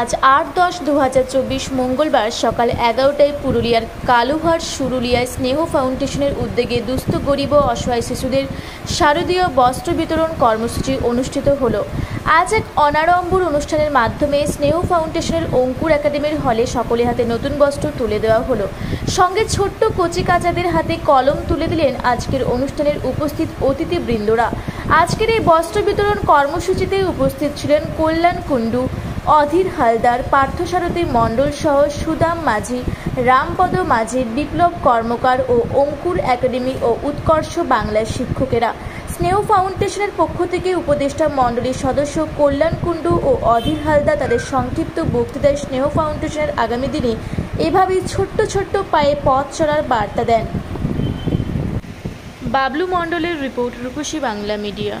আজ ৮-১০-২০২৪ মঙ্গলবার সকাল ১১টায় পুরুলিয়ার কালুঘাট সুরুলিয়ায় স্নেহ ফাউন্ডেশনের উদ্যোগে দুস্থ গরিব ও অসহায় শিশুদের শারদীয় বস্ত্র বিতরণ কর্মসূচি অনুষ্ঠিত হলো। আজ এক অনাড়ম্বর অনুষ্ঠানের মাধ্যমে স্নেহ ফাউন্ডেশনের অঙ্কুর একাডেমির হলে সকলের হাতে নতুন বস্ত্র তুলে দেওয়া হলো। সঙ্গে ছোট্ট কচি কাচাদের হাতে কলম তুলে দিলেন আজকের অনুষ্ঠানের উপস্থিত অতিথিবৃন্দরা। আজকের এই বস্ত্র বিতরণ কর্মসূচিতে উপস্থিত ছিলেন কল্যাণ কুণ্ডু, অধীর হালদার, পার্থসারথী মণ্ডল সহ সুদাম মাঝি, রামপদ মাঝি, বিপ্লব কর্মকার ও অঙ্কুর একাডেমি ও উৎকর্ষ বাংলার শিক্ষকেরা। স্নেহ ফাউন্ডেশনের পক্ষ থেকে উপদেষ্টা মণ্ডলীর সদস্য কল্যাণ কুণ্ডু ও অধীর হালদার তাদের সংক্ষিপ্ত বক্তৃতায় স্নেহ ফাউন্ডেশনের আগামী দিনে এভাবেই ছোট্ট ছোট্ট পায়ে পথ চলার বার্তা দেন। বাবলু মণ্ডলের রিপোর্ট, রূপসী বাংলা মিডিয়া।